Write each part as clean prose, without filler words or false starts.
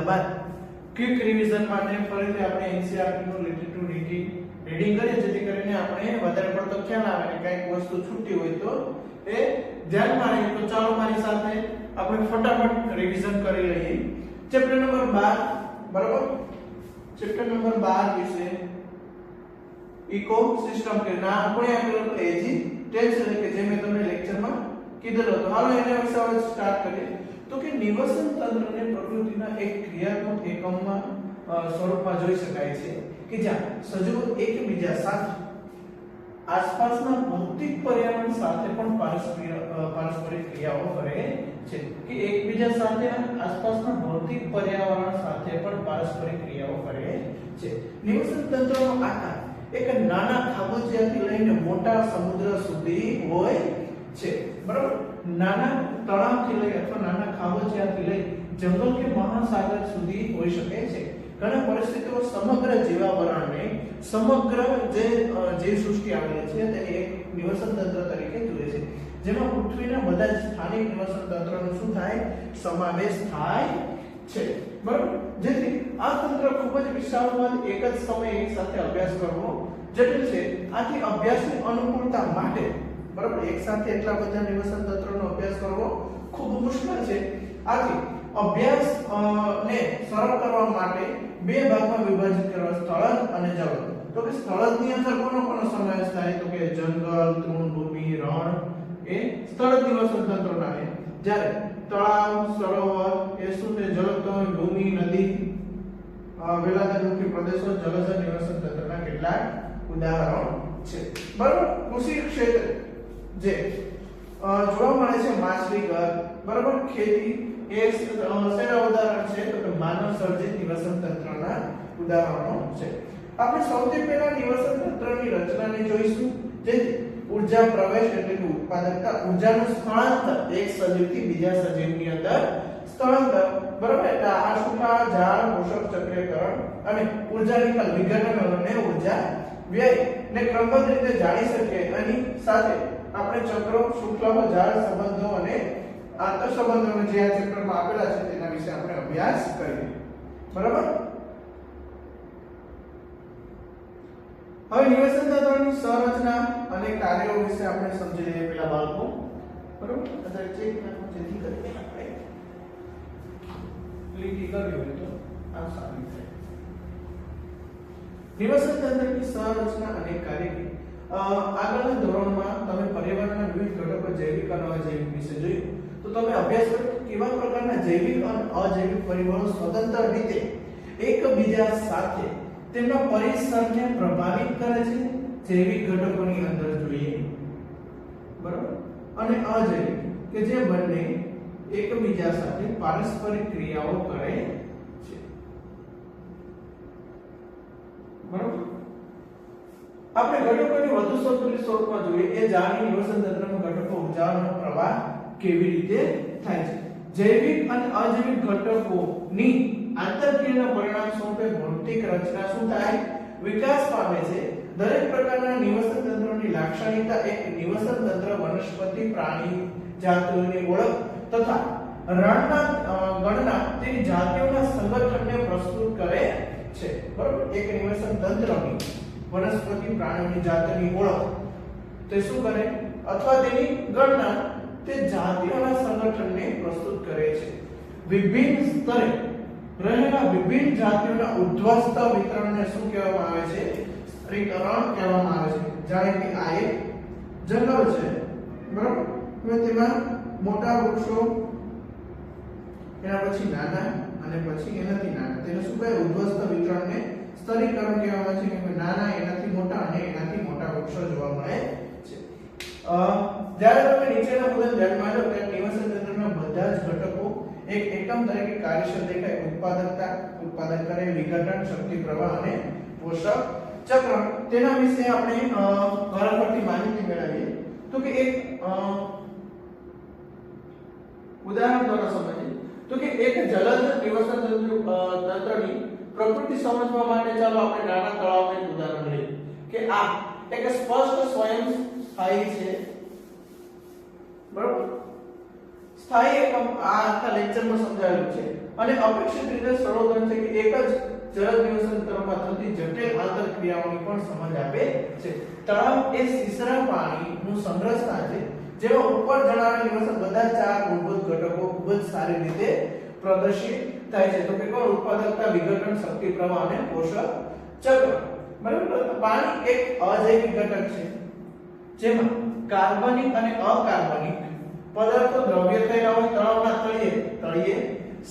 ત્યારબાદ quick revision માટે ફરીથી આપણે એનસીઈઆરટી નું રિલેટેડ રીડિંગ કરીએ જેથી કરીને આપણે વધારે પડતો ખ્યાલ આવે અને કંઈક વસ્તુ છૂટી હોય તો એ ધ્યાનમાં રહે. તો ચાલો મારી સાથે આપણે ફટાફટ રિવિઝન કરી લઈએ. ચેપ્ટર નંબર 12 બરાબર. ચેપ્ટર નંબર 12 વિશે ઇકોસિસ્ટમ કે નામ કોઈ આપેલું હતું એજી ટેન્સ એટલે કે જે મેં તમને લેક્ચરમાં કીધેલું હતું. હાલો એના વિશે હવે સ્ટાર્ટ કરીએ. તો કે નિવસન તંત્રને પ્રકૃતિના એક ક્રિયાત્મક એકમમાં સ્વરૂપમાં જોઈ શકાય છે કે જ્યાં સજીવો એકબીજા સાથે આસપાસના ભૌતિક પર્યાવરણ સાથે પણ પારસ્પરિક ક્રિયાઓ કરે છે કે એકબીજા સાથે આસપાસના ભૌતિક પર્યાવરણ સાથે પણ પારસ્પરિક ક્રિયાઓ કરે છે. નિવસન તંત્રનો આકાર એક નાના ખાબોચિયાથી લઈને મોટા સમુદ્ર સુધી હોય છે. બરાબર. નાના તળાવથી લઈ અથવા નાના ખાબોચિયાથી લઈ જંગલ કે મહાસાગર સુધી હોઈ શકે છે. ઘણા પરિસ્થિતિઓ સમગ્ર જીવાવરણને સમગ્ર જે જીવસૃષ્ટિ આવેલી છે તેને એક નિવસન તંત્ર તરીકે જુએ છે જેમાં પૃથ્વીના બધા જ સ્થાનિક નિવસન તંત્રનો શું થાય સમાવેશ થાય છે. બરાબર. જેથી આ તંત્ર ખૂબ જ વિશાળ હોવાથી એક જ સમયે એક સાથે અભ્યાસ કરવો જટિલ છે. આથી અભ્યાસની અનુકૂળતા માટે બરાબર એક સાથે એટલા બધા નિવસન તંત્રનો અભ્યાસ કરવો ખૂબ મુશ્કેલ છે. આથી અભ્યાસ ને સરળ કરવા માટે બે ભાગમાં વિભાજિત કરવા સ્થળજ અને જળ. તો કે સ્થળજની અંદર કોનો સમાવેશ થાય તો કે જંગલ, તૃણભૂમિ, રણ એ સ્થળજ નિવસન તંત્રના છે. જ્યારે તળાવ, સરોવર એ શું છે જળતળ, ભૂમિ, નદી, વેલાદારમુખી પ્રદેશો જલજ નિવસન તંત્રના કેટલાક ઉદાહરણો છે. બરાબર. કૃષિ ક્ષેત્ર જે જોવા મળે છે માછલી ઘર બરાબર ખેતી એ શેના ઉદાહરણ છે તો કે માનવ સર્જિત નિવસન તંત્રના ઉદાહરણો છે. આપણે સૌથી પહેલા નિવસન તંત્રની રચનાને જોઈશું. જેથી ઊર્જા પ્રવેશ એટલે કે ઉત્પાદકતા, ઊર્જાનું સ્થળાંતર એક સજીવથી બીજા સજીવની અંદર સ્થળાંતર બરાબર એટલે આશુકા ઝાડ પોષક ચક્રીકરણ અને ઊર્જા નિકાલ વિઘટન અને ઊર્જા વ્યય ને ક્રમબદ્ધ રીતે જાણી શકીએ. એની સાથે આપણે ચક્રો, શુક્લ, ઝાડ સંબંધો અને આંતર સંબંધોને જે આ ચેપ્ટરમાં આપેલા છે તેના વિશે આપણે અભ્યાસ કરીએ. બરાબર. હવે નિવસન તંત્રની સંરચના અને કાર્યો વિશે આપણે સમજી લઈએ પેલા બાળકો. બરાબર. અત્યારે ચેક નાખો જેથી કરીને આપણે લીટી કરવી હોય તો આ સારી થાય. નિવસન તંત્રની સંરચના અને કાર્ય આગળના ધોરણમાં તમે પર્યાવરણના વિવિધ ઘટકો જૈવિક અને અજૈવિક વિશે જોયું. તો તમે અભ્યાસ કરો કેવા પ્રકારના જૈવિક અને અજૈવિક પરિબળો સ્વતંત્ર રીતે એકબીજા સાથે તેમના પરિસરને પ્રભાવિત કરે છે. જૈવિક ઘટકોની અંદર જોઈએ બરાબર અને અજૈવિક કે જે બંને એકબીજા સાથે પારસ્પરિક ક્રિયાઓ કરે છે. બરાબર. આપણે ઘટકોની વધુ સંતુલિત સ્વરૂપમાં જોઈએ એ જાણી નિવસન તંત્રમાં ઘટકો ઊર્જાનો પ્રવાહ કેવી રીતે થાય છે. જૈવિક અને અજૈવિક ઘટકોની આંતરક્રિયાના પરિણામ સ્વરૂપે ભૌતિક રચના શું થાય વિકાસ પામે છે. દરેક પ્રકારના નિવસન તંત્રની લાક્ષણિકતા એક નિવસન તંત્ર વનસ્પતિ, પ્રાણી જાતિઓની ઓળખ તથા ગણના તેની જાતિઓના સંગઠનને પ્રસ્તુત કરે છે. બરાબર. એક નિવસન તંત્રની વનસ્પતિ, પ્રાણીઓની જાતિની ઓળખ તે શું કરે અથવા તેની ગણના તે જાતિઓના સંગઠનને પ્રસ્તુત કરે છે. વિભિન્ન સ્તરે રહેલા વિભિન્ન જાતિઓના ઉદ્ધવસ્ત વિતરણને શું કહેવામાં આવે છે સ્તરીકરણ કહેવામાં આવે છે. જાણે કે આ એક જંગલ છે બરાબર. હવે તેમાં મોટા વૃક્ષો એના પછી નાના અને પછી એનાથી નાના તેને શું કહે ઉદ્ધવસ્ત વિતરણને સ્તરીકરણ કહેવામાં આવે છે કે નાના એનાથી મોટા અને એનાથી મોટા વૃક્ષો જોવા મળે છે. જ્યારે તમે નીચેના મુદ્દા ધ્યાનમાં લો કે નિવસન તંત્રના બધા જ ઘટકો એક એકમ તરીકે કાર્યશીલ દેખાય. ઉત્પાદકતા, ઉત્પાદન કરે, વિઘટન, શક્તિ પ્રવાહ અને પોષક ચક્ર તેના વિશે આપણે ઘર પરથી માહિતી મેળવીએ. તો કે એક ઉદાહરણ દ્વારા સમજીએ તો કે એક જલજ નિવસન તંત્રની પ્રકૃતિ સમજવા માટે ચાલો આપણે નાના તળાવનું એક ઉદાહરણ લઈએ કે આ એક સ્પષ્ટ સ્વયં સ્થાયી છે. બરાબર. સ્થાયી એકમ આ આખા લેક્ચરમાં સમજાવેલું છે અને અપેક્ષિત રીતે સરોવર છે કે એક જ જળ નિવસન તંત્રમાં થતી જટિલ આંતરક્રિયાઓની પણ સમજ આપે છે. તળાવ એ સીસરા પાણીનું સંગ્રહ સ્થાન છે જેમાં ઉપર જણાવેલ નિવસન બધા ચાર મૂળભૂત ઘટકો ખૂબ જ સારી રીતે પ્રદર્શિત થાય છે. તો કે કોણ? ઉત્પાદકતા, વિઘટન, શક્તિ પ્રવાહ અને પોષક ચક્ર. બરાબર. પાણી એક અજૈવિક ઘટક છે જેમાં કાર્બનિક અને અકાર્બનિક પદાર્થો દ્રવ્ય થયેલા હોય. તળાવના તળિયે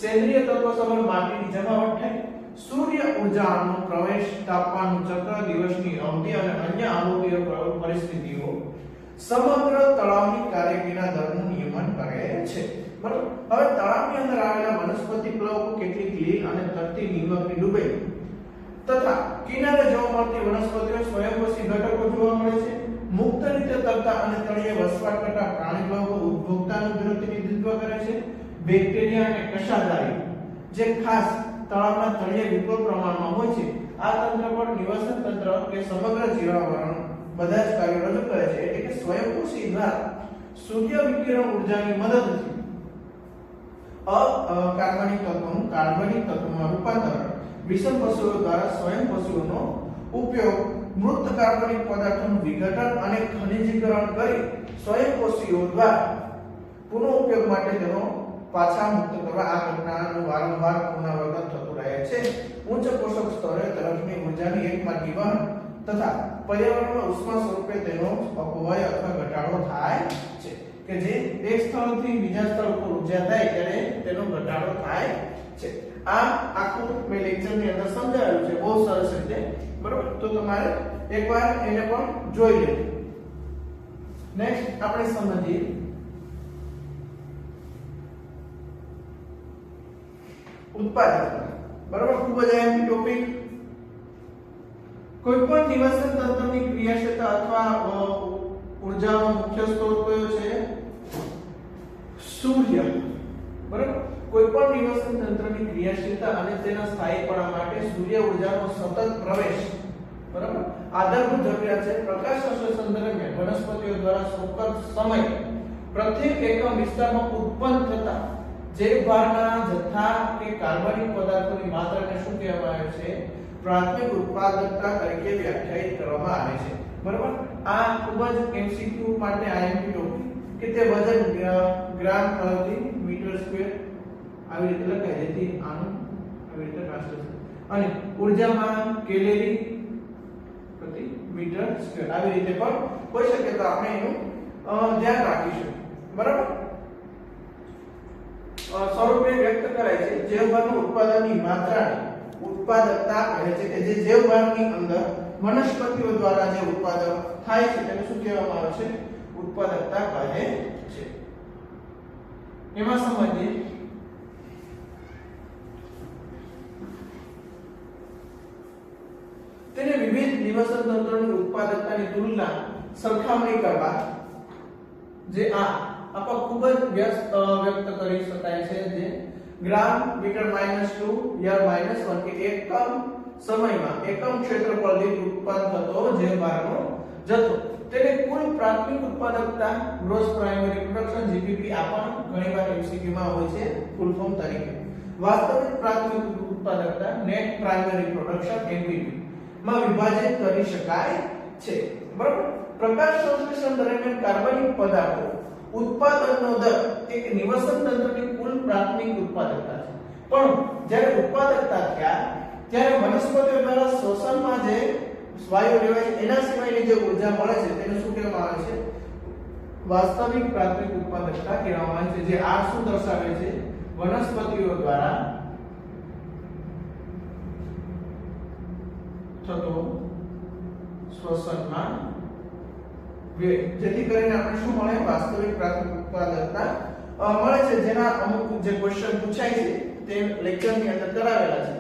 સેન્દ્રીય તત્વો સબર માટીની જમાવટ થાય. સૂર્ય ઊર્જાનો પ્રવેશ, તાપમાનનું ચક્ર, દિવસની અવધિ અને અન્ય આબોહવા પરિસ્થિતિઓ સમગ્ર તળાવની કાર્યક્રિયા દરનું નિયમન કરે છે. બરાબર. હવે તળાવની અંદર આવેલા વનસ્પતિ પ્લવકો કેટલીક લીલ અને તરતી નિમકની ડૂબેલી તથા કિનારે જોવા મળતી વનસ્પતિઓ સ્વયંપોષી ઘટકો જોવા મળે છે. મુક્ત રીતે તરતા અને તળિયે વસવાટ કરતા પ્રાણી પ્લવકો ઉપભોક્તાનું પ્રતિનિધિત્વ કરે છે. બેક્ટેરિયા અને કશાદારી જે ખાસ તળાવના તળિયે વિપુલ પ્રમાણમાં હોય છે. આ તંત્ર પર નિવસન તંત્ર કે સમગ્ર જીવાવરણ બધા જ કાર્યો રજૂ કરે છે. એટલે કે સ્વયંપોષી દ્વારા સૂર્ય વિકિરણ ઉર્જાની મદદથી અકાર્બનિક તત્વોનું કાર્બનિક તત્વોમાં રૂપાંતરણ, વિષમ પશુઓ દ્વારા સ્વયંપોષીઓનો ઉપયોગ, મૃત કાર્બનિક પદાર્થોનું વિઘટન અને ખનિજીકરણ કરી સ્વયંપોષીઓ દ્વારા પુનઃ ઉપયોગ માટે તેનો પાછા મુક્ત કરવા આ ઘટનાનું વારંવાર પુનરાવર્તન થતું રહે છે. ઉચ્ચ પોષક સ્તરે તરફની ઉર્જાની એકમાર્ગી વહન તથા પર્યાવરણમાં ઉષ્મા સ્વરૂપે તેનો અપવ્યય અથવા ઘટાડો થાય છે. કે જે એક સ્થળથી બીજા સ્થળ પર ઉર્જા થાય ત્યારે તેનો ઘટાડો થાય છે. આ આખું મેં લેક્ચરની અંદર સમજાવેલું છે બહુ સરસ રીતે. બરોબર. તો તમારે એકવાર એને પણ જોઈ લેજો. નેક્સ્ટ આપણે સમજીએ ઉત્પાદકતા. બરાબર. ખૂબ જ અહેમ ટોપિક. કોઈ પણ નિવસન તંત્રની ક્રિયાશીલતા અથવા ઉર્જાનો મુખ્ય સ્ત્રોત કયો છે? સૂર્ય. બરાબર. કોઈ પણ નિવસન તંત્રની ક્રિયાશીલતા અને તેના સ્થાયીપણા માટે સૂર્ય ઉર્જાનો સતત પ્રવેશ બરાબર આધારભૂત જરૂરિયાત છે. પ્રકાશ સંશ્લેષણ દરમિયાન વનસ્પતિઓ દ્વારા ચોક્કસ સમય પ્રત્યેક એકમ વિસ્તારમાં ઉત્પન્ન થતા જૈવભારના જથ્થા કે કાર્બનિક પદાર્થોની માત્રાને શું કહેવામાં આવે છે? પ્રાથમિક ઉત્પાદકતા તરીકે વ્યાખ્યાયિત કરવામાં આવે છે. બરાબર. આ ખૂબ જ એમસીક્યુ માટે આઈએમપી ટોપિક કે તે વજન ગ્રામ પ્રતિ મીટર સ્ક્વેર આવી રીતે લખાય જેથી આનું આવી રીતે ટ્રાન્સલેશન અને ઉર્જામાં કેલરી પ્રતિ મીટર સ્ક્વેર આવી રીતે પણ હોઈ શકે. તો આપણે એનું ધ્યાન રાખીશું. બરાબર. સ્વરૂપે વ્યક્ત કરાય છે. જૈવભારનું ઉત્પાદનની માત્રાને ઉત્પાદકતા કહે છે કે જે જૈવભારની અંદર વનસ્પતિઓ દ્વારા જે ઉત્પાદન થાય છે તેને શું કહેવામાં આવે છે? ઉત્પાદકતા કહે છે. એમાં સમજીએ તેને વિવિધ નિવસન તંત્રોની ઉત્પાદકતાની તુલના સરખામણી કરવા જે આપા ખૂબ જ વ્યક્ત કરી શકાય છે. જે ગ્રામ મીટર -2 યા -1 કે એકમ સમયમાં એકમ ક્ષેત્રફળ દીઠ ઉત્પાદન થતો જૈવભારનો જથ્થો તેને કુલ પ્રાથમિક ઉત્પાદકતા ગ્રોસ પ્રાઇમરી પ્રોડક્શન જીપીપી આપણ ઘણીવાર એમસીક્યુ માં હોય છે ફૂલ ફોર્મ તરીકે. વાસ્તવિક પ્રાથમિક ઉત્પાદકતા નેટ પ્રાઇમરી પ્રોડક્શન એનપીપી માં વિભાજિત કરી શકાય છે. બરાબર. પ્રકાશ સંશ્લેષણ દરમિયાન કાર્બનિક પદાર્થો ઉત્પાદનનો દર એક નિવસન તંત્રની કુલ પ્રાથમિક ઉત્પાદકતા છે. પણ જ્યારે ઉત્પાદકતા થયા ત્યારે વનસ્પતિઓ દ્વારા શોષણમાં જે વાયુ લેવાય છે એના સિવાયની જે ઊર્જા મળે છે તેને શું કહેવામાં આવે છે? વાસ્તવિક પ્રાથમિક ઉત્પાદકતા કહેવામાં આવે છે. જે આ શું દર્શાવે છે? વનસ્પતિઓ દ્વારા થતો શ્વસનમાં વ્યય જેથી કરીને આપણે શું મળે? વાસ્તવિક પ્રાથમિક ઉત્પાદકતા મળે છે. જેના અમુક જે ક્વેશ્ચન પૂછાય છે તે લેક્ચરની અંદર કરાવેલા છે.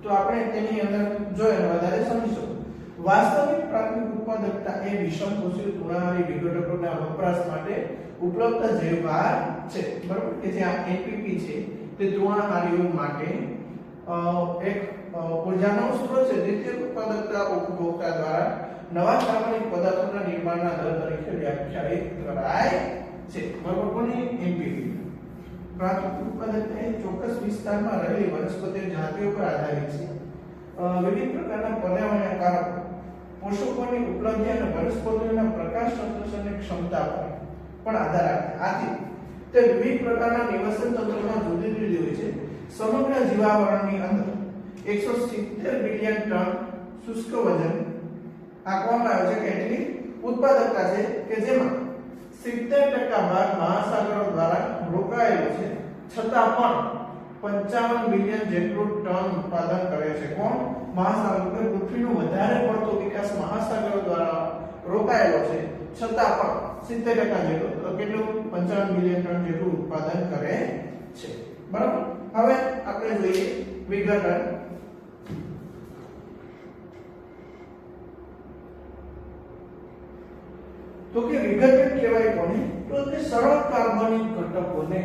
તો આપણે તેની અંદર જોઈએ વધારે સમજીશું. વાસ્તવિક પ્રાથમિક ઉત્પાદકતા એ વિષમ પોષિત તૃણાહારી વિઘટકોના વપરાશ માટે ઉપલબ્ધ જૈવભાર છે. બરાબર. કે જે આ એનપીપી છે તે તૃણાહારીઓ માટે એક ઉર્જાનો સ્ત્રોત છે. દ્વિતીય ઉત્પાદકતા ઉપભોક્તા દ્વારા નવા કાર્બનિક પદાર્થોના નિર્માણના દર તરીકે વ્યાખ્યાયિત કરાય છે. બરાબર. કોની? એનપીપી. પ્રાથમિક ઉત્પાદકતા એ ચોક્કસ વિસ્તારમાં રહેલી વનસ્પતિ જાતિઓ પર આધારિત છે. વિવિધ પ્રકારના પર્યાવરણીય કારકો, પોષકોની ઉપલબ્ધિ અને વનસ્પતિઓના પ્રકાશ સંશ્લેષણની ક્ષમતા પર પણ આધાર રાખે. આથી તે વિવિધ પ્રકારના નિવસન તંત્રોમાં જુદી જુદી હોય છે. સમગ્ર જીવાવરણની અંદર 170 બિલિયન ટન શુષ્ક વજન આંકવામાં આવે છે કે એટલી ઉત્પાદકતા છે કે જેમાં 70% ભાગ મહાસાગરો દ્વારા રોકાયેલો છે, છતાં પણ 55 બિલિયન જેટલું ટન ઉત્પાદન કરે છે. કોણ? મહાસાગરો. કે પૃથ્વીનો વધારે પડતો વિકાસ મહાસાગરો દ્વારા રોકાયેલો છે, છતાં પણ 70% જેટલું, તો કેટલું? 55 બિલિયન ટન જેટલું ઉત્પાદન કરે છે. બરાબર. હવે આપણે જોઈએ વિઘટન. તો કે વિઘટન કહેવાય કોને? તો કે સરળ કાર્બનિક ઘટકોને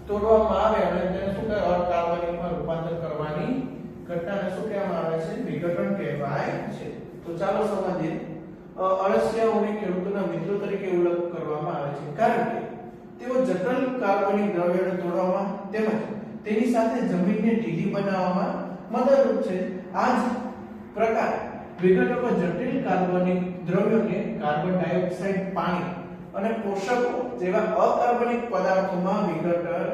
તોડવામાં આવે અને તેને શું કહેવાય? અકાર્બનિકમાં રૂપાંતર કરવાની ઘટનાને શું કહેવામાં આવે છે? વિઘટન કહેવાય છે. તો ચાલો સમજીએ. અળસિયાઓને ખેડૂતોના મિત્રો તરીકે ઉલ્લેખ કરવામાં આવે છે કારણ કે તેઓ જટિલ કાર્બનિક દ્રવ્યોને તોડવામાં તેમજ તેની સાથે જમીનને ઢીલી બનાવવામાં મદદરૂપ છે. આ જ પ્રકાર વિઘટકો જટિલ કાર્બનિક દ્રવ્યોને કાર્બન ડાયોક્સાઇડ, પાણી અને પોષકો જેવા અકાર્બનિક પદાર્થોમાં વિઘટન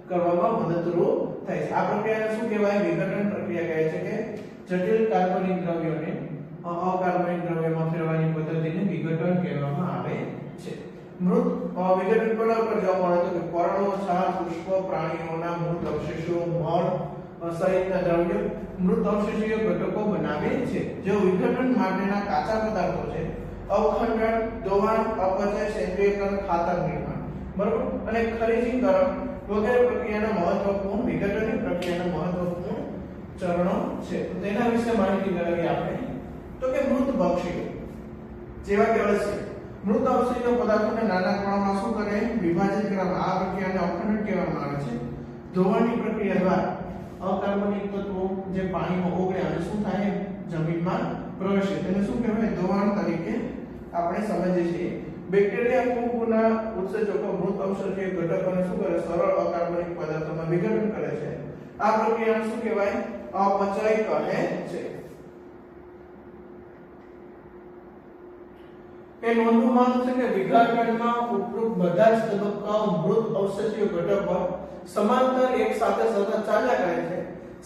કરવામાં મદદરૂપ થાય છે. આ પ્રક્રિયાને શું કહેવાય? વિઘટન પ્રક્રિયા કહે છે કે જટિલ કાર્બનિક દ્રવ્યોને અકાર્બનિક દ્રવ્યોમાં ફેરવવાની પદ્ધતિને વિઘટન કહેવામાં આવે છે. મૃત વિઘટન પર જોવા મળે તો કે પર્ણો, છાલ, પુષ્પ, પ્રાણીઓના મૃત અવશેષો, મળ સહિતના દ્રવ્યો મૃત અવશેષીય ઘટકો બનાવે છે. જે વિઘટન માટેના કાચા પદાર્થો છે. અવખંડન, ધોવાણ, અપચય, સેન્દ્રીયકરણ, ખાતર નિર્માણ, બરાબર, અને ખરીજીકરણ વગેરે પ્રક્રિયાના મહત્વપૂર્ણ વિઘટનની પ્રક્રિયાના મહત્વપૂર્ણ ચરણો છે. તો તેના વિશે માહિતી મેળવીએ આપણે. તો કે મૃત ભક્ષીઓ જેવા કે અળસિયા મૃત અવશેષીય પદાર્થોને નાના કણોમાં શું કરે? વિભાજિત કરવામાં. આ પ્રક્રિયાને અવખંડન કહેવામાં આવે છે. ધોવાણની પ્રક્રિયા દ્વારા અકાર્બનિક તત્વો જે પાણીમાં ઓગળે અને શું થાય? જમીનમાં પ્રવેશે. તેને શું કહેવાય? ધોવાણ તરીકે આપણે સમજીએ છીએ. બેક્ટેરિયા, ફૂગના ઉત્સેચકો મૃત અવશેષીય ઘટકોને શું કરે? સરળ અકાર્બનિક પદાર્થોમાં વિઘટન કરે છે. આ પ્રક્રિયાને શું કહેવાય? અપચય કહે છે. એ નોંધવામાં છે કે વિઘટનમાં ઉપરોક્ત બધા જ તબક્કાઓ મૃત અવશેષીય ઘટકો સમાંતર એક સાથે સતત ચાલ્યા કરે છે.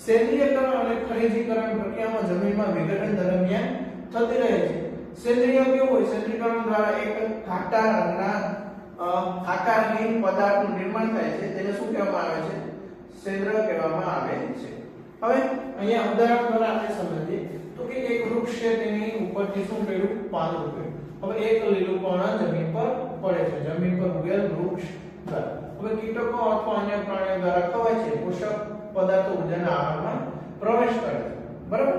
સેન્દ્રીયકરણ અને ખરીજીકરણ પ્રક્રિયામાં જમીનમાં વિઘટન દરમિયાન થતી રહે છે. સેન્દ્રીય કેવું હોય? સેન્દ્રીયકરણ દ્વારા એક ઘાટા રંગના આકારહીન પદાર્થનું નિર્માણ થાય છે. તેને શું કહેવામાં આવે છે? સેન્દ્ર કહેવામાં આવે છે. હવે અહીંયા ઉદાહરણ દ્વારા આપણે સમજીએ તો કે એક વૃક્ષ છે, તેની ઉપરથી શું કર્યું? પાંદડું કર્યું. હવે એક લીલું પર્ણ જમીન પર પડે છે. જમીન પર ઉગેલ વૃક્ષ દ્વારા હવે કીટકો અથવા અન્ય પ્રાણીઓ દ્વારા ખવાય છે. પોષક પદાર્થો ઉર્જાના આહારમાં પ્રવેશ કરે છે. બરાબર.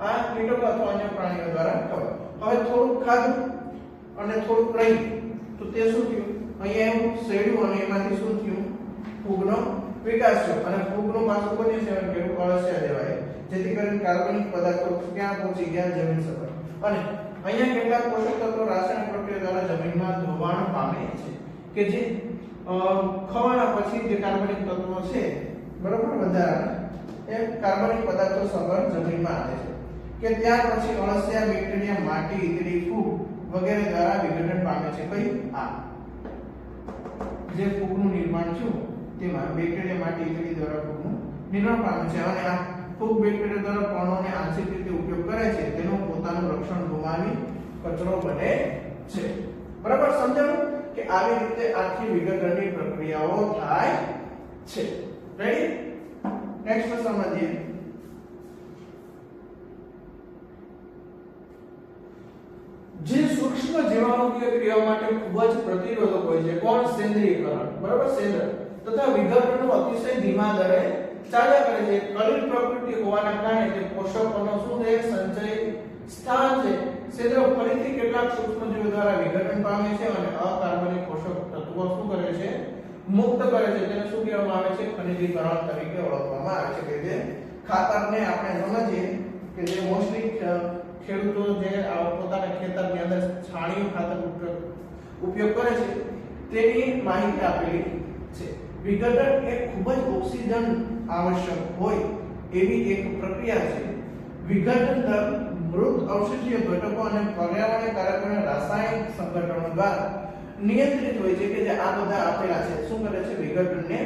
આ કીટકો અથવા અન્ય પ્રાણીઓ દ્વારા ખવાય. હવે થોડું ખાધું અને થોડું રહ્યું તો તે શું થયું? અહીંયા એવું સેડ્યું અને એમાંથી શું થયું? ફૂગનો વિકાસ થયો અને ફૂગનું પાછું કોને સેવન કર્યું? અળસિયા દેવાય. જેથી કરીને કાર્બનિક પદાર્થો ક્યાં પહોંચી ગયા? જમીન સપાટી. અને અહીંયા કેટલાક પોષક તત્વો રાસાયણિક પ્રક્રિયા દ્વારા જમીનમાં ધોવાણ પામે છે કે જે ખવાના પછી જે કાર્બનિક તત્વો છે, બરોબર, વધારાના એ કાર્બનિક પદાર્થો સગળ જમીનમાં આવે છે કે ત્યાર પછી અળસિયા, બેક્ટેરિયા, માટી, ઈતરી, ફૂગ વગેરે દ્વારા વિઘટન પામે છે. કઈ? આ જે ફૂગનું નિર્માણ થયું તેમાં બેક્ટેરિયા, માટી, ઈતરી દ્વારા ફૂગનું નિર્માણ પામે છે અને આ ફૂગ બેક્ટેરિયા દ્વારા પર્ણોને આંશિક રીતે ઉપયોગ કરે છે. તેનું પોતાનું રક્ષણ ગુમાવી કચરો બને છે. બરાબર સમજાયું કે આવી રીતે આખી વિઘટનની પ્રક્રિયાઓ થાય છે. રેડી? નેક્સ્ટ સમજીએ. જે સૂક્ષ્મ જીવાણુકીય ક્રિયાઓ માટે ખૂબ જ પ્રતિરોધક હોય છે. કોણ? સેન્દ્રીયકરણ. બરાબર, સેન્દ્ર તથા વિઘટનનું અતિશય ધીમા દરે ચાલ્યા કરે છે. કલિલ પ્રકૃતિ હોવાના કારણે તે પોષકોનો શું છે? સંચય સ્થાન છે. સેન્દ્ર ફરીથી કેટલાક સૂક્ષ્મજીવો દ્વારા વિઘટન પામે છે અને અકાર્બનિક પોષક તત્વો શું કરે છે? મુક્ત કરે છે. તેને શું કહેવામાં આવે છે? ખનિજીકરણ તરીકે ઓળખવામાં આવે છે. કે જે ખાતરને આપણે સમજીએ કે જે મોસ્ટલી ખેડૂતો જે પોતાના ખેતરની અંદર છાણિયું ખાતર ઉપયોગ કરે છે તેની માહિતી આપેલી છે. વિઘટન એ ખૂબ જ ઓક્સિજન આવશ્યક હોય એવી એક પ્રક્રિયા છે. વિઘટન દર મૃત અવશેષીય ઘટકો અને પર્યાવરણીય કારકોના રાસાયણિક સંગઠનો દ્વારા નિયંત્રિત હોય છે કે જે આ બધા આપેલા છે. શું કરે છે? વિઘટનને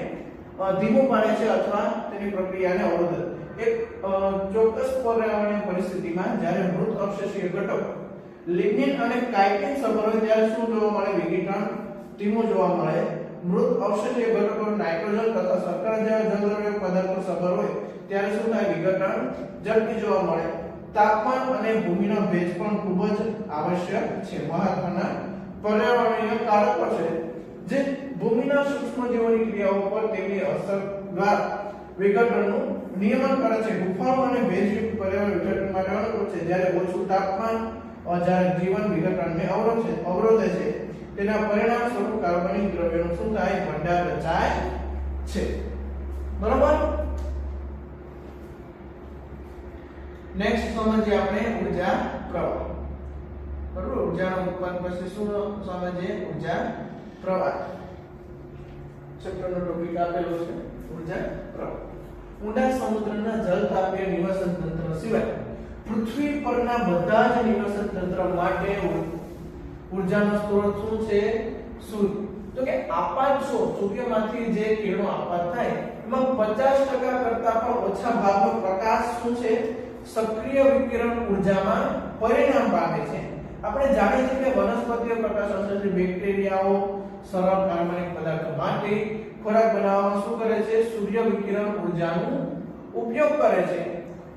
ધીમું પાડે છે અથવા તેની પ્રક્રિયાને અવરોધે. એક ચોક્કસ પર્યાવરણીય પરિસ્થિતિમાં જ્યારે મૃત અવશેષીય ઘટકો લિગ્નિન અને કાઇટિન સબર હોય ત્યારે શું જોવા મળે? વિઘટન ધીમું જોવા મળે. મૃત અવશેષીય ઘટકો નાઇટ્રોજન તથા શર્કરા જેવા જલદ્રવ્ય પદાર્થો સબર હોય ત્યારે શું થાય? વિઘટન ઝડપી જોવા મળે. તાપમાન અને ભૂમિનો ભેજ પણ ખૂબ જ આવશ્યક છે. મહત્વના પર્યાવરણીય કારકો છે જે ભૂમિના સૂક્ષ્મજીવોની ક્રિયાઓ પર તેમની અસર દ્વારા વિઘટનનું નિયમન કરે છે. ગુફાઓ અને ભેજયુક્ત પર્યાવરણ વિઘટન માટે અનુકૂળ છે. જ્યારે ઓછું તાપમાન જ્યારે જીવન વિઘટનને અવરોધે છે તેના પરિણામ સ્વરૂપ કાર્બનિક દ્રવ્યોનું શું થાય? ભંડાર રચાય છે. બરોબર. નેક્સ્ટ સમજીએ આપણે ઊર્જા પ્રવાહ. બરોબર. ઊર્જાનું ઉત્પાદન પછી શું સમજીએ? ઊર્જા પ્રવાહ. ચેપ્ટરનો ટોપિક આપેલો છે ઊર્જા પ્રવાહ. ઊંડા સમુદ્રના જલતાપીય નિવસન તંત્ર સિવાય પૃથ્વી પરના બધા જ નિવસન તંત્ર માટે ઊર્જાનો સ્ત્રોત શું છે? સૂર્ય. તો કે આપાત સૂર્યમાંથી જે કિરણો આપાત થાય એમાં 50% કરતા પણ ઓછા ભાગનો પ્રકાશ શું છે? સક્રિય વિકિરણ ઊર્જામાં પરિણામ પામે છે. આપણે જાણીએ છીએ કે વનસ્પતિઓ પ્રકાશ સંશ્લેષી બેક્ટેરિયાઓ સરળ કાર્બનિક પદાર્થો માટે ખોરાક બનાવવામાં શું કરે છે? સૂર્ય વિકિરણ ઊર્જાનો ઉપયોગ કરે છે.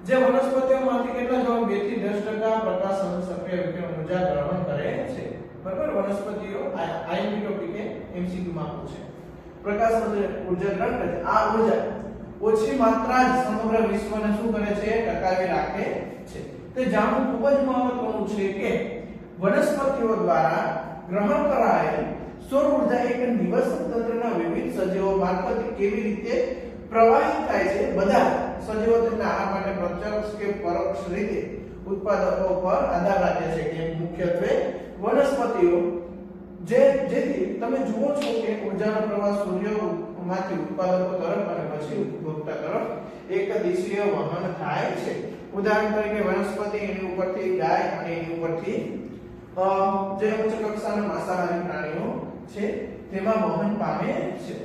જે વનસ્પતિઓમાંથી કેટલા જવાબ 2 થી 10% પ્રકાશ સક્રિય વિકિરણ ઊર્જા ગ્રહણ કરે છે. બરાબર. વનસ્પતિઓ આઈએમપી ટોપિક એમસીક્યુ માં પૂછે. પ્રકાશ ઊર્જા ગ્રહણ કરે છે. આ ઊર્જા ઓછી માત્રા જ સમગ્ર વિશ્વને શું કરે છે? ટકાવી રાખે છે. તે જાણવું ખૂબ જ મહત્વનું છે કે વનસ્પતિઓ દ્વારા ગ્રહણ કરાયેલ સૌર ઉર્જા એક નિવસન તંત્રના વિવિધ સજીવો મારફતે કેવી રીતે પ્રવાહિત થાય છે. બધા સજીવો તેમના આહાર માટે પ્રત્યક્ષ કે પરોક્ષ રીતે ઉત્પાદકો પર આધાર રાખે છે કે મુખ્યત્વે વનસ્પતિઓ જેથી તમે જુઓ છો કે ઊર્જાનો પ્રવાહ સૂર્યમાંથી ઉત્પાદકો તરફ અને પછી ઉપભોક્તા તરફ એક દિશીય વહન થાય છે. ઉદાહરણ તરીકે વનસ્પતિ એની ઉપરથી ગાય અને એની ઉપરથી જે ઉચ્ચ કક્ષાના માંસાહારી પ્રાણીઓ છે તેમાં વહન પામે છે.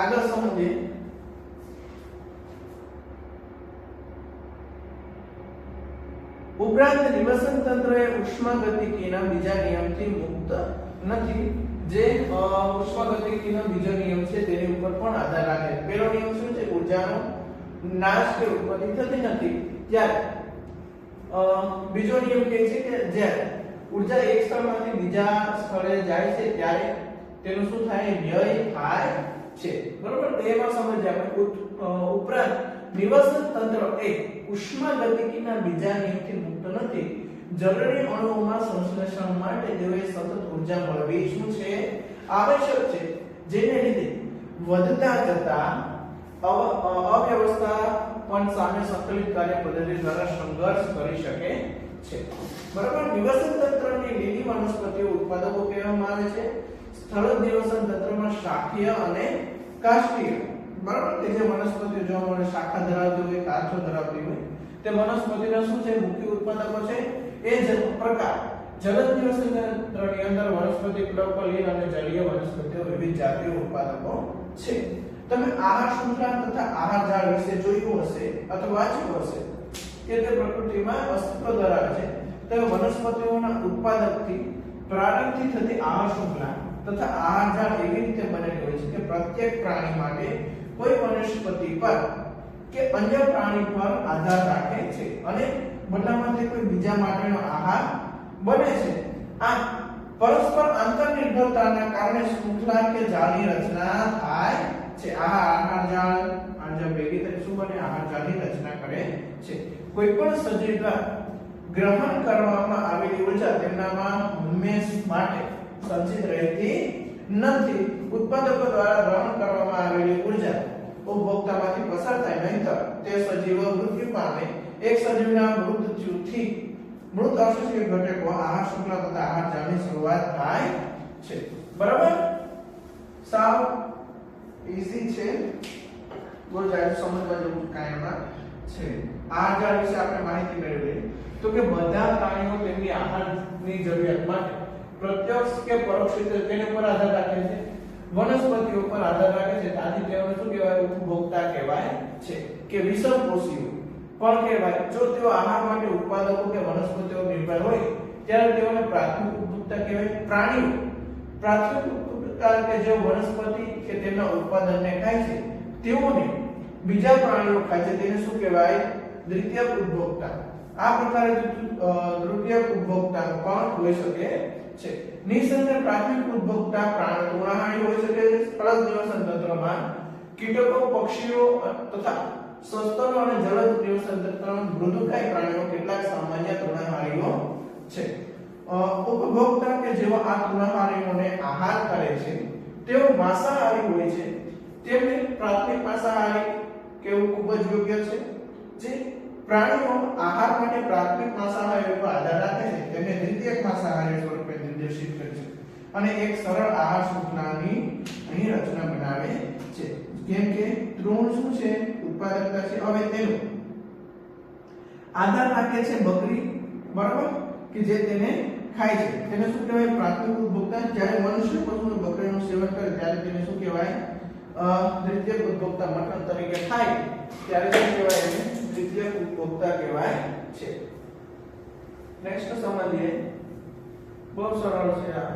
આગળ સમજીએ ઉપરાંત નિવસન તંત્ર એ ઉષ્માગતિકીના બીજા નિયમથી મુક્ત નથી. જે ઉષ્માગતિકીનો બીજો નિયમ છે તેની ઉપર પણ આધાર રાખે છે. પહેલો નિયમ શું છે? ઊર્જાનો નાશ કે ઉત્પત્તિ થતી નથી. ત્યારે બીજો નિયમ કહે છે કે જ્યારે ઊર્જા એક સ્થળમાંથી બીજા સ્થળે જાય છે ત્યારે તેનું શું થાય? વ્યય થાય છે. બરોબર. તેમાં સમજીએ આપણે. ઉપરાંત નિવસન તંત્ર એ ઉષ્માગતિકીના બીજા નિયમથી મુક્ત નથી. જરૂરી અણુઓમાં સંશ્લેષણ માટે તેઓએ સતત ઊર્જા મળવી શું છે? આવશ્યક છે. જેને લીધે વધતા જતા અવ્યવસ્થા પણ સામે સંકલિત કાર્ય પદ્ધતિ દ્વારા સંઘર્ષ કરી શકે છે. બરાબર. નિવસન તંત્રની લીલી વનસ્પતિઓ ઉત્પાદકો કહેવામાં આવે છે. સ્થળજ નિવસન તંત્રમાં શાખીય અને કાષ્ઠીય. બરાબર. કે જે વનસ્પતિઓ જોવા મળે શાખા ધરાવતી હોય, કાષ્ઠ ધરાવતી હોય તે વનસ્પતિના શું છે? મુખ્ય ઉત્પાદકો છે. એ જ પ્રકાર જલજ નિવસન તંત્રની અંદર વનસ્પતિ પ્લવકલીન અને જલીય વનસ્પતિઓ વિવિધ જાતિઓ ઉત્પાદકો છે. તમે આહાર શૃંખલા તથા આહાર ઝાડ વિશે જોયું હશે અથવા વાંચ્યું હશે કે તે પ્રકૃતિમાં અસ્તિત્વ ધરાવે છે. તે વનસ્પતિઓના ઉત્પાદકથી પ્રારંભથી થતી આહાર શૃંખલા તથા આહાર ઝાડ એવી રીતે બનેલી હોય છે કે પ્રત્યેક પ્રાણી માટે કોઈ વનસ્પતિ પર કે અન્ય પ્રાણી પર આધાર રાખે છે અને બધામાંથી કોઈ બીજા માટેનો આહાર બને છે. આ પરસ્પર આંતરનિર્ભરતાના કારણે શૃંખલા કે જાળની રચના થાય છે. આહાર જાળ આંજર ભેગી થઈ શું બને? આહાર જાળની રચના કરે છે. કોઈ પણ સજીવ દ્વારા ગ્રહણ કરવામાં આવેલી ઊર્જા તેમનામાં હંમેશ માટે સંચિત રહેતી નથી. ઉત્પાદકો દ્વારા ગ્રહણ કરવામાં આવેલી ઊર્જા ઉપભોક્તામાંથી પસાર થાય નહીંતર તે સજીવો મૃત્યુ પામે. એક સજીવના મૃત્યુથી મૃત અવશેષીય ઘટકો આહાર શૃંખલા તથા આહાર જાળની શરૂઆત થાય છે. બરાબર, સાવ ઈઝી છે, બહુ જાજુ સમજવા જેવું કાંઈ એમાં છે. આહાર જાળ વિશે આપણે માહિતી મેળવી તો કે બધા પ્રાણીઓ તેમની આહારની જરૂરિયાત માટે પ્રત્યક્ષ કે પરોક્ષ રીતે તેના પર આધાર રાખે છે, વનસ્પતિઓ પર આધાર રાખે છે. આથી તેઓને શું કહેવાય? ઉપભોક્તા કહેવાય છે કે વિષમપોષીઓ પણ કહેવાય. જો તેઓ આહાર માટે ઉત્પાદકો કે વનસ્પતિઓ નિર્ભર હોય ત્યારે તેઓને પ્રાથમિક ઉપભોક્તા કહેવાય. પ્રાણીઓ પ્રાથમિક ઉપભોક્તા કે જે વનસ્પતિ કે તેમના ઉત્પાદનને ખાય છે તેઓને બીજા પ્રાણીઓ ખાય છે તેને શું કહેવાય? દ્વિતીયક ઉપભોક્તા. આ પ્રકારે તૃતીયક ઉપભોક્તા પણ હોઈ શકે છે. નિસંદેહ પ્રાથમિક ઉપભોક્તા પ્રાણી તૃણાહારી હોઈ શકે છે. સ્થળજ નિવસન તંત્રમાં કીટકો, પક્ષીઓ તથા સસ્તનો અને જલજ નિવસન તંત્રમાં મૃદુકાય પ્રાણીઓ કેટલાક સામાન્ય તૃણાહારીઓ છે. ઉપભોક્તા કે જેઓ આ તૃણાહારીઓને આહાર કરે છે તેઓ માંસાહારી હોય છે. તેમને પ્રાથમિક માંસાહારી કહેવું ખૂબ જ યોગ્ય છે. જે પ્રાણીઓ આહાર માટે પ્રાથમિક માંસાહારીઓ પર આધાર રાખે છે તેમને દ્વિતીયક માંસાહારી સ્વરૂપે નિર્દેશિત કરે છે અને એક સરળ આહાર શૃંખલાની અહીં રચના બનાવે છે. કેમ કે તૃણ શું છે? ઉત્પાદકતા છે. હવે તેનો આધાર રાખે છે બકરી, બરાબર, કે જે તેને ખાય છે. તેને શું કહેવાય? પ્રાથમિક ઉપભોક્તા. જ્યારે મનુષ્ય પશુનું બકરીનું સેવન કરે ત્યારે તેને શું કહેવાય? દ્વિતીયક ઉપભોક્તા. મટન તરીકે ખાય ત્યારે શું કહેવાય? એને દ્વિતીયક ઉપભોક્તા કહેવાય છે. નેક્સ્ટ સમજીએ, બહુ સરળ છે આ.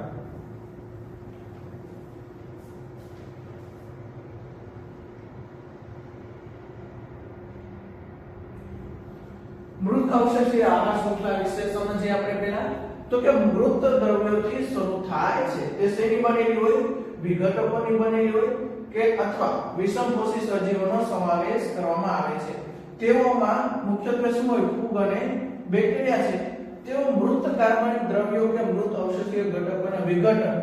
મૃત અવશેષીય આહાર શૃંખલા વિશે સમજીએ આપણે પહેલા. તો કે મૃત દ્રવ્યોથી શરૂ થાય છે. તે શેની બનેલી હોય? વિઘટકોની બનેલી હોય કે અથવા વિષમપોષી સજીવોનો સમાવેશ કરવામાં આવે છે. તેઓમાં મુખ્યત્વે શું હોય? ફૂગ અને બેક્ટેરિયા છે. તેઓ મૃત કાર્બનિક દ્રવ્યો કે મૃત અવશેષીય ઘટકોના વિઘટન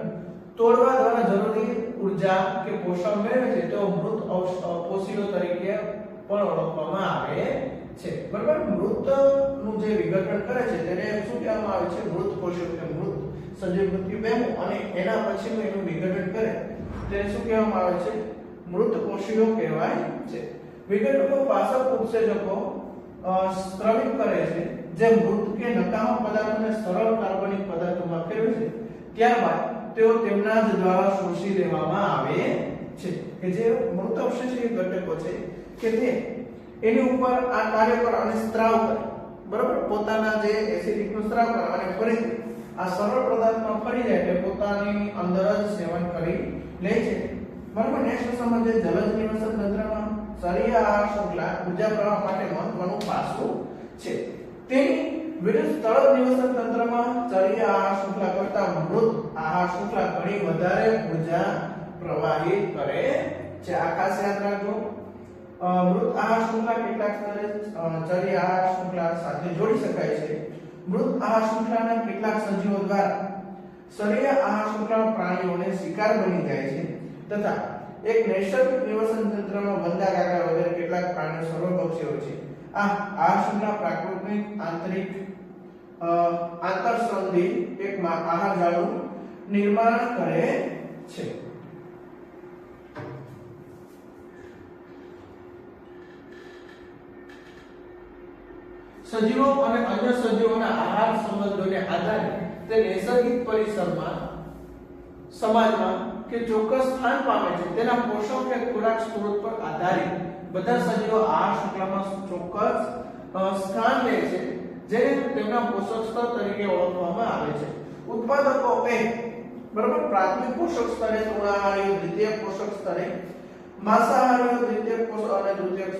તોડવા દ્વારા જરૂરી ઊર્જા કે પોષણ મેળવે છે. તેઓ મૃત પોષીઓ તરીકે પણ ઓળખવામાં આવે છે. બરાબર, મૃતનું જે વિઘટન કરે છે તેને શું કહેવામાં આવે છે? મૃત પોષક કે મૃત સજીવ મૃત્યુ પામ્યું અને એના પછીનું એનું વિઘટન કરે તેને શું કહેવામાં આવે છે? મૃત કોષીઓ કહેવાય છે. વિઘટકો પાચક ઉત્સેચકો સ્ત્રવિત કરે છે જે મૃત કે નકામા પદાર્થોને સરળ કાર્બનિક પદાર્થોમાં ફેરવે છે. ત્યારબાદ તેઓ તેમના જ દ્વારા શોષી લેવામાં આવે છે. કે જે મૃત અવશેષીય ઘટકો છે કે તે એની ઉપર આ કાર્ય કરે અને સ્ત્રાવ કરે, બરાબર, પોતાના જે એસિડિકનો સ્ત્રાવ કરે અને ફરીથી આ સરળ પદાર્થમાં ફરી જાય એટલે પોતાની અંદર જ સેવન કરી લે છે. બરાબર. નેક્સ્ટ સમજીએ જલજ નિવસન તંત્રમાં શરીર આહાર શૃંખલા ઊર્જા પ્રવાહ માટે મહત્વનું પાસું છે. તેની વિરુદ્ધ સ્થળ નિવસન તંત્રમાં શરીર આહાર શૃંખલા કરતા મૃત આહાર શૃંખલા ઘણી વધારે ઊર્જા પ્રવાહિત કરે છે. આ ખાસ યાદ રાખજો. મૃત આહાર શૃંખલા કેટલાક સ્તરે ચરી આહાર શૃંખલા સાથે જોડી શકાય છે. મૃત આહાર શૃંખલાના કેટલાક સજીવો દ્વારા શરીર આહાર શૃંખલા પ્રાણીઓને શિકાર બની જાય છે તથા એક નૈસર્ગિક નિવસન તંત્રમાં વંદા, કાંકરા વગેરે કેટલાક પ્રાણીઓ સર્વભક્ષી હોય છે. આ આહાર શૃંખલા પ્રાકૃતિક આંતરસંધિ એક આહાર જાળનું નિર્માણ કરે છે. સજીવો અને અન્ય સજીવોના આહાર સંબંધોને આધારે તે નૈસર્ગિક પરિસરમાં સમાજમાં કે ચોક્કસ સ્થાન પામે છે. તેના પોષણ કે ખોરાક સ્ત્રોત પર આધારિત બધા સજીવો આહાર શૃંખલામાં ચોક્કસ સ્થાન લે છે જેને તેમના પોષક સ્તર તરીકે ઓળખવામાં આવે છે. ઉત્પાદકો બરાબર, પ્રાથમિક પોષક સ્તરે તૃણાહારીઓ, દ્વિતીયક પોષક સ્તરે માંસાહારીઓ, દ્વિતીયક પોષક અને તૃતીયક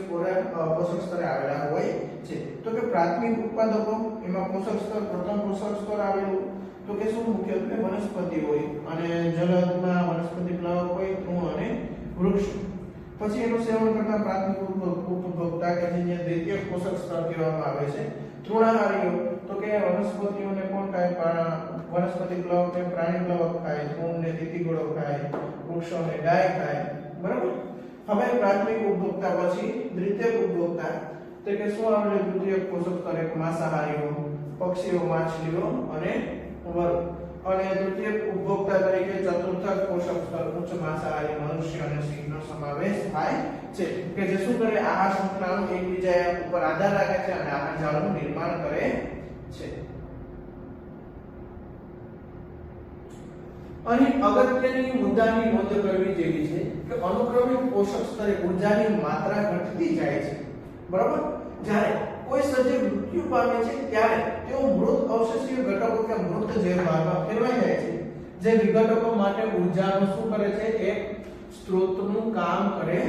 પોષક સ્તરે આવેલા હોય છે. તો કે પ્રાથમિક ઉત્પાદકો એમાં પોષક સ્તર, પ્રથમ પોષક સ્તર આવેલું તો કે શું? મુખ્યત્વે વનસ્પતિ હોય અને જલદમાં વનસ્પતિ પ્લવક હોય, તૃણ અને વૃક્ષ. પછી એનું સેવન કરતા પ્રાથમિક ઉપભોક્તા કે જેને દ્વિતીયક પોષક સ્તર કહેવામાં આવે છે. તૃણાહારીઓ તો કે વનસ્પતિઓને કોણ ખાય? વનસ્પતિ પ્લવક કે પ્રાણી પ્લવક ખાય, તૃણને તિતિગોળો ખાય, વૃક્ષોને ગાય ખાય, બરાબર. હવે પ્રાથમિક ઉપભોક્તા પછી દ્વિતીયક ઉપભોક્તા તો કે શું આવે? દ્વિતીયક પોષક સ્તર એક માંસાહારીઓ, પક્ષીઓ, માછલીઓ અને વર્ગ. અને તૃતીય ઉપભોક્તા તરીકે ચતુર્થ પોષક સ્તર ઉચ્ચ માંસાહારી મનુષ્ય અને સિંહનો સમાવેશ થાય છે કે જે શું કરે, આહાર શૃંખલાનો એકબીજા ઉપર આધાર રાખે છે અને આહાર જાળનું નિર્માણ કરે છે. અહીં અગત્યની મુદ્દાની નોંધ કરવી જેવી છે કે અનુક્રમિક પોષક સ્તરે ઊર્જાની માત્રા ઘટતી જાય છે. બરાબર? જ્યારે કોઈ સજીવ મૃત્યુ પામે છે ત્યારે તેઓ મૃત અવશેષીય ઘટકો કે મૃત જૈવભાગમાં ફેરવાઈ જાય છે, જે વિઘટકો માટે ઊર્જાનું શું કરે છે, એક સ્ત્રોતનું કામ કરે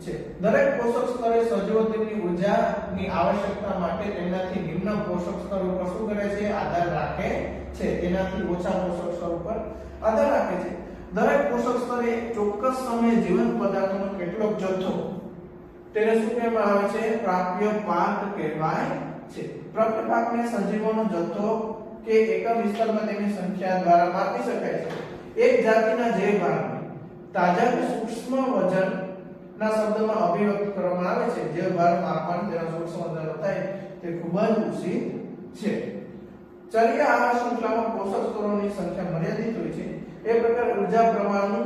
છે. દરેક પોષક સ્તરે સજીવો તેમની ઊર્જાની આવશ્યકતા માટે તેનાથી નિમ્ન પોષક સ્તર ઉપર શું કરે છે, આધાર રાખે છે, તેનાથી ઓછા પોષક સ્તર ઉપર આધાર રાખે છે. દરેક પોષક સ્તરે ચોક્કસ સમયે જીવન પદાર્થોનો કેટલોક જથ્થો તેને શું કહેવામાં આવે છે, પ્રાપ્ય પાક કહેવાય છે. પ્રાપ્ય પાકને સજીવોનો જથ્થો કે એકમ વિસ્તારમાં તેની સંખ્યા દ્વારા માપી શકાય છે. એક જાતિના જૈવ ભાગને તાજા કે સૂક્ષ્મ વજનના શબ્દમાં અભિવ્યક્ત કરવામાં આવે છે. જૈવ ભાર માપવાનું તેના સૂક્ષ્મ વજન થાય તે ખૂબ જ ઉચિત છે. ચર્યા આહાર શૃંખલામાં પોષક સ્તરોની સંખ્યા મર્યાદિત હોય છે. એ પ્રકારે ઊર્જા પ્રવાહનું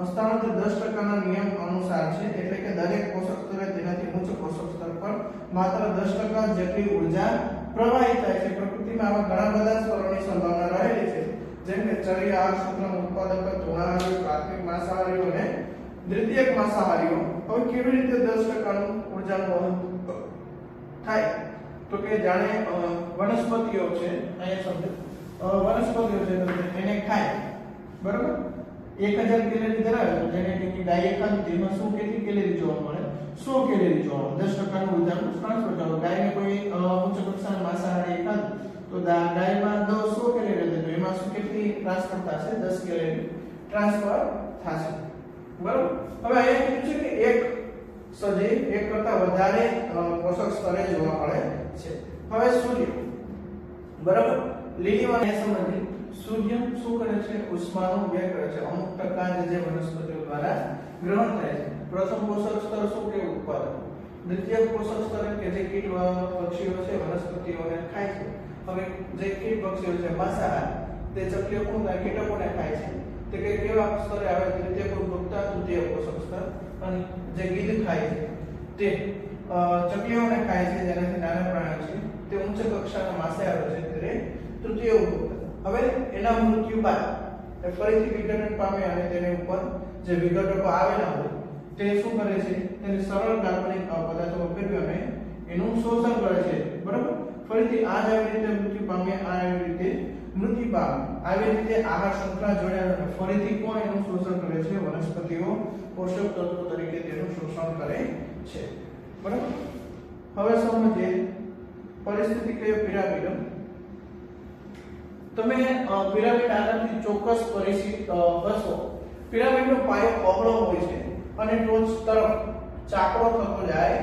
સ્થાનાંતર 10% ના નિયમ અનુસાર છે, એટલે કે દરેક પોષક સ્તરે તેનાથી ઉચ્ચ પોષક સ્તર પર માત્ર 10% જેટલી ઊર્જા પ્રવાહિત થાય છે. પ્રકૃતિમાં આવા ઘણા બધા સ્તરોની સંભાવના રહેલી છે, જેમ કે ચર્યા આહાર શૃંખલામાં ઉત્પાદક તૃણાહારીઓ, પ્રાથમિક માંસાહારીઓ અને દ્વિતીયક માંસાહારીઓ. હવે કેવી રીતે 10% નું ઊર્જાનું વહન થાય, તો કે જાણે વનસ્પતિઓ છે, અહીંયા સમજો વનસ્પતિઓ છે તો એને ખાય, બરાબર, 1000 કેલરી ધરાવે તો જેને કે ગાય ખાધી તેમાં શું કેટલી કેલરી જોવા મળે, 100 કેલરી જોવા મળે. 10% નું ઊર્જાનું ટ્રાન્સફર થાય. ગાયને કોઈ ઉચ્ચ કક્ષાના માંસાહારી ખાધું તો ગાયમાં 100 કેલરી રહે તો એમાં શું કેટલી ટ્રાન્સફર થશે, 10 કેલરી ટ્રાન્સફર થશે. બરાબર? હવે અહીંયા કીધું છે કે એક સજીવ એક કરતા વધારે પોષક સ્તરે જોવા મળે છે. હવે સૂર્ય, બરાબર, લીલીવાને સંબંધિત સૂર્ય શું કરે છે, ઉષ્માનો વ્યય કરે છે. અમુક ટકા જે વનસ્પતિઓ દ્વારા ગ્રહણ થાય છે. પ્રથમ પોષક સ્તર શું કે ઉત્પાદન. દ્વિતીય પોષક સ્તર કે જે કીટ પક્ષીઓ છે વનસ્પતિઓને ખાય છે. હવે જે કીટ પક્ષીઓ છે માંસાહાર, તે ચકલીઓ કોણ થાય, કીટકોને ખાય છે. તે કે કેવા સ્તરે આવે, દ્વિતીય ઉપભોક્તા, તૃતીય પોષક સ્તર. અને જે ગીધ ખાય છે તે ચકલીઓને ખાય છે, જેનાથી નાના પ્રાણીઓ છે તે ઉચ્ચ કક્ષાના માંસાહારો છે, ત્યારે તૃતીય ઉપભોક્તા. હવે એના મૃત્યુ બાદ ફરીથી વિઘટન પામે અને તેને ઉપર જે વિઘટકો આવેલા હોય તે શું કરે છે, તેને સરળ કાર્બનિક પદાર્થોમાં ફેરવી અને એનું શોષણ કરે છે. બરાબર? ફરીથી આ જ આવી રીતે મૃત્યુ પામે, આ આવી રીતે મૃત્યુ પામે. આવી રીતે આહાર શૃંખલા જોડાય અને ફરીથી કોણ એનું શોષણ કરે છે, વનસ્પતિઓ પોષક તત્વો તરીકે તેનું શોષણ કરે છે. બરાબર? હવે સમજીએ પરિસ્થિતિકીય પિરામિડ. તમે પિરામિડ આગળથી ચોક્કસ પરિસ્થિતિ હશો. પિરામિડનો પાયો પહોળો હોય છે અને ટોચ તરફ ચાકડો થતો જાય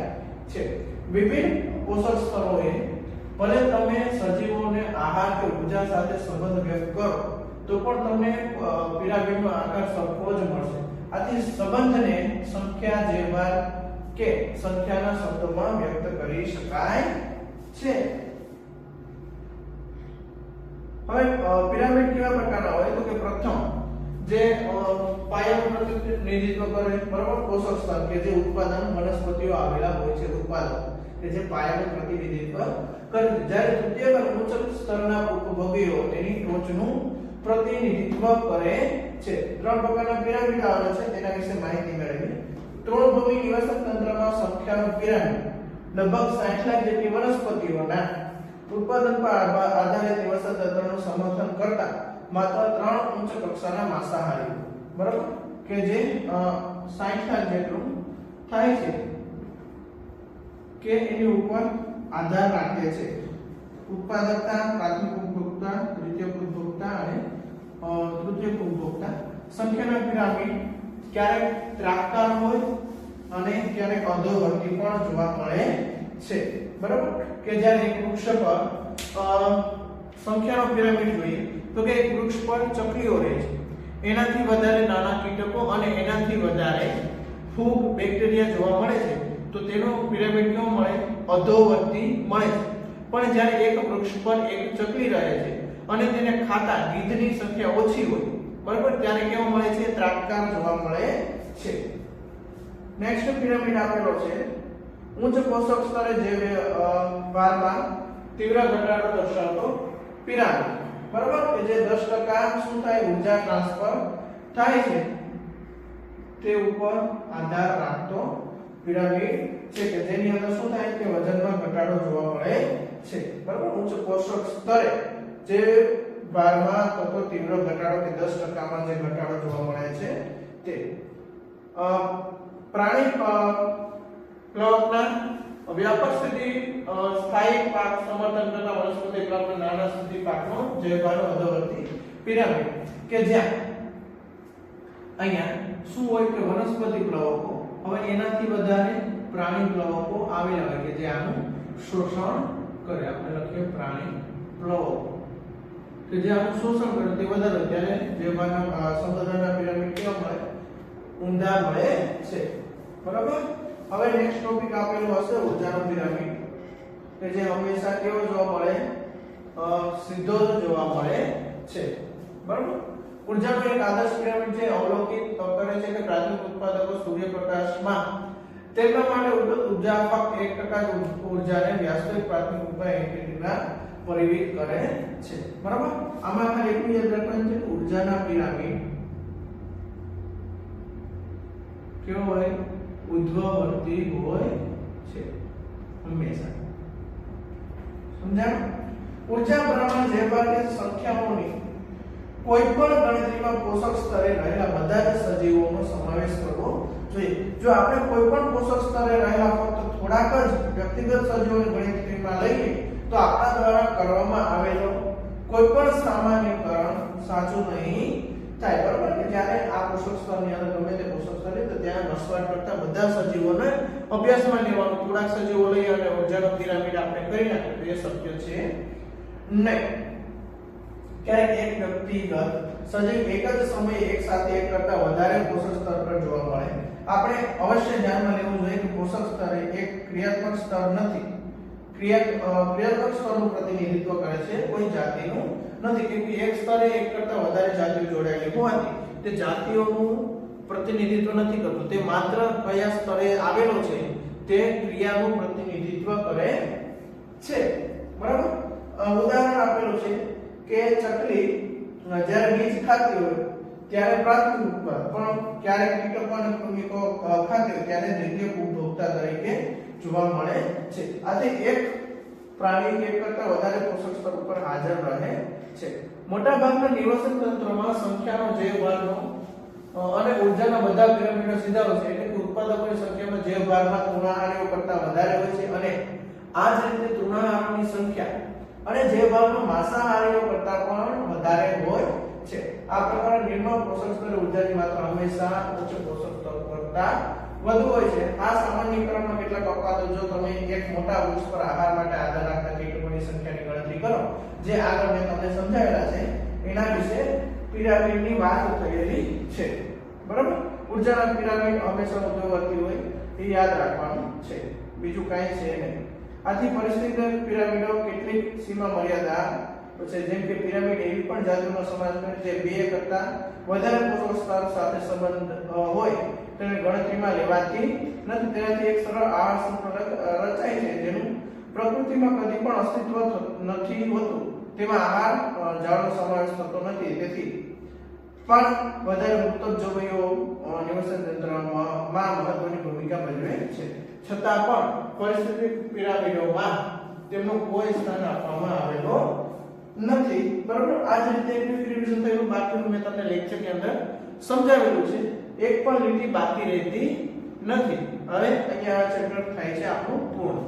છે. વિભિન્ન પોષક સ્તરોએ ભલે તમે સજીવોને આહાર કે ઊર્જા સાથે સંબંધ વ્યક્ત કરો તો પણ તમને પિરામિડનો આકાર સરખો જ મળશે. આથી સંબંધને સંખ્યા જેવા કે સંખ્યાના શબ્દોમાં વ્યક્ત કરી શકાય છે. હવે પિરામિડ કેવા પ્રકારના હોય, તો કે પ્રથમ જે પાયાનું પ્રતિનિધિત્વ કરે, બરાબર, પોષક સ્તર કે જે ઉત્પાદન વનસ્પતિઓ આવેલા હોય છે, ઉત્પાદન કે જે પાયાનું પ્રતિનિધિત્વ કરે. જ્યારે તૃતીય અને ઉચ્ચ સ્તરના ઉપભોગીઓ તેની ટોચનું પ્રતિનિધિત્વ કરે છે. ત્રણ પ્રકારના પિરામિડ આવેલા છે, તેના વિશે માહિતી મેળવીએ. તૃણભૂમિ નિવાસક તંત્રમાં સંખ્યાનો પિરામિડ લગભગ 60 લાખ જેટલી વનસ્પતિઓના ઉત્પાદન પર આધારિત નિવાસક તંત્રનું સમર્થન કરતા માત્ર 3 ઉચ્ચ કક્ષાના માંસાહારીઓ, બરાબર, કે જે 60 લાખ જેટલું થાય છે કે એની ઉપર આધાર રાખે છે. ઉત્પાદકતા, પ્રાથમિક ઉપભોક્તા, દ્વિતીય ઉપભોક્તા અને તૃતીય ઉપભોક્તા. સંખ્યાના પિરામિડ ક્યારેક ત્રાકકાર હોય અને ક્યારેક અધોવર્તી પણ જોવા મળે છે. બરાબર? કે જ્યારે એક વૃક્ષ પર સંખ્યાનો પિરામિડ જોઈએ તો કે એક વૃક્ષ પર ચકલીઓ રહે છે, એનાથી વધારે નાના કીટકો અને એનાથી વધારે ફૂગ, બેક્ટેરિયા જોવા મળે છે, તો તેનો પિરામિડ કેવો મળે, અધોવર્તી મળે છે. પણ જ્યારે એક વૃક્ષ પર એક ચકલી રહે છે અને તેને ખાતા ગીધની સંખ્યા ઓછી હોય, બરાબર, ત્યારે કેવો મળે છે? ત્રાટકાર જોવા મળે છે. નેક્સ્ટ પિરામિડ આપેલો છે ઉચ્ચ પોષક સ્તરે જે ભારમાં તીવ્ર ઘટાડો દર્શાવતો પિરામિડ, બરાબર, કે જે 10% શું થાય? ઊર્જા ટ્રાન્સફર થાય છે તે ઉપર આધાર રાખતો પિરામિડ છે, કે જેની અંદર શું થાય કે વજનમાં ઘટાડો જોવા મળે છે, બરાબર. ઉચ્ચ પોષક સ્તરે જે ભારમાં થતો તીવ્ર ઘટાડો કે 10% માં જે ઘટાડો જોવા મળે છે તે પ્રાણી પ્લવકના વ્યાપક સ્થિતિ સ્થાયી પાક સમર્થન કરતા વનસ્પતિ પ્લવકના નાના સ્થિતિ પાકનો જૈવભારનો અધોવર્તી પિરામિડ, કે જ્યાં અહીંયા શું હોય કે વનસ્પતિ પ્લવકો, હવે એનાથી વધારે પ્રાણી પ્લવકો આવેલા હોય કે જે આનું શોષણ કરે. આપણે લખીએ પ્રાણી પ્લવકો કે જે આનું શોષણ કરે તે વધારે, ત્યારે જૈવભારના સંબંધના પિરામિડ કેવા મળે? ઊંડા મળે છે, બરાબર. હવે નેક્સ્ટ ટોપિક આપેલો હશે ઊર્જાનો પિરામિડ, કે જે હંમેશા કેવો જોવા મળે? સીધો જોવા મળે છે, બરાબર. ઊર્જાનો એક આદર્શ પિરામિડ છે અવલોકિત કરે છે કે પ્રાથમિક ઉત્પાદકો સૂર્યપ્રકાશમાં તેમના માટે ઊર્જા ફક્ત 1% જ ઊર્જાને વાસ્તવિક પ્રાથમિક ઉપાય એન્ટિટીમાં પરિવર્તિત કરે છે, બરાબર. આમાં ખાલી એટલું યાદ રાખવાનું છે કે ઊર્જાના પિરામિડ કેવો હોય? ઉદ્ધવવર્તી હોય છે હંમેશા. સમજાણું? ઊર્જા પ્રમાણ જૈવભારની સંખ્યાઓની કોઈ પણ ગણતરીમાં પોષક સ્તરે રહેલા બધા જ સજીવોનો સમાવેશ કરવો જોઈએ. જો આપણે કોઈ પણ પોષક સ્તરે રહેલા ફક્ત થોડાક જ વ્યક્તિગત સજીવોની ગણતરીમાં લઈએ તો આપણા દ્વારા કરવામાં આવેલો કોઈ પણ સામાન્યકરણ સાચું નહીં થાય, બરાબર. કે જ્યારે આ પોષક સ્તરની અંદર ગમે તે પોષક સ્તર તો ત્યાં વસવાટ કરતા બધા સજીવોને અભ્યાસમાં લેવાનું. થોડાક સજીવો લઈ અને ઊર્જાનો પિરામિડ આપણે કરી નાખીએ તો એ શક્ય છે નહીં. ક્યારેક એક વ્યક્તિગત સજીવ એક જ સમયે એક સાથે એક કરતા વધારે પોષક સ્તર પર જોવા મળે. આપણે અવશ્ય ધ્યાનમાં લેવું જોઈએ કે પોષક સ્તર એક ક્રિયાત્મક સ્તર નથી. ક્રિયાત્મક સ્તરનું પ્રતિનિધિત્વ કરે છે, કોઈ જાતિનું નથી. કેમ કે એક સ્તરે એક કરતા વધારે જાતિઓ જોડાયેલી હોવાથી તે જાતિઓનું પ્રતિનિધિત્વ નથી કરતું. તે માત્ર કયા સ્તરે આવેલો છે તે ક્રિયાનું પ્રતિનિધિત્વ કરે છે, બરાબર. ઉદાહરણ આપેલું છે કે ચકલી જ્યારે બીજ ખાતી હોય ત્યારે પ્રાથમિક ઉત્પાદક, પણ ક્યારેક કીટકો અને કૃમિકો ખાતી હોય ત્યારે દ્વિતીયક ઉપભોક્તા તરીકે જોવા મળે છે. આથી એક પ્રાણી એક કરતા વધારે પોષક સ્તર ઉપર હાજર રહે છે. મોટાભાગના નિવસન તંત્રોમાં સંખ્યાનો જૈવભારનો અને ઊર્જાના બધા પિરામિડો સીધા છે, એટલે કે ઉત્પાદકોની સંખ્યામાં જૈવભારમાં તૃણાહારીઓ કરતા વધારે હોય છે અને આ જ રીતે તૃણાહારોની સંખ્યા અને જૈવભારમાં માંસાહારીઓ કરતા પણ વધારે હોય છે. આ પ્રકારે નિર્મળ પોષક સ્તર ઊર્જાની માત્રા હંમેશા ઉચ્ચ પોષક સ્તર કરતા વધુ હોય છે. આ સામાન્યકરણમાં કેટલાક અપવાદો, જો તમે એક મોટા વૃક્ષ પર આહાર માટે આધાર રાખતા કીટકોની સંખ્યાની ગણતરી કરો, જે આગળ મેં તમને સમજાવેલા છે એના વિશે પિરામિડની વાત થયેલી છે, બરાબર. ઊર્જાના પિરામિડ હંમેશા મધ્યવર્તી હોય એ યાદ રાખવાનું છે, બીજું કાંઈ છે નહીં. આથી પરિસ્થિતિગત પિરામિડો કેટલીક સીમા મર્યાદા છે, જેમ કે પિરામિડ એવી પણ જાતિઓનો સમાવેશ કરે જે 2 કરતા વધારે પોષક સ્તર સાથે સંબંધ હોય તેને ગણતરીમાં લેવાતી નથી. તેનાથી એક સરળ આહાર સંતુલન રચાય છે જેનું પ્રકૃતિમાં કદી પણ અસ્તિત્વ નથી હોતું. તેમાં આહાર જાળનો સમાવેશ થતો નથી. તેથી પણ વધારે મૃતક જવૈયો નિવસન તંત્રમાં મહત્વની ભૂમિકા ભજવે છે. છતાં પણ પરિસ્થિતિક પિરામિડોમાં તેમનું કોઈ સ્થાન આપવામાં આવેલો નથી, બરાબર. આ જ રીતે રિવિઝન થયું. બાકીનું મેં તમને લેક્ચરની અંદર સમજાવેલું છે. એક પણ લીટી બાકી રહેતી નથી. હવે અહીંયા આ ચેપ્ટર થાય છે આપણું પૂર્ણ.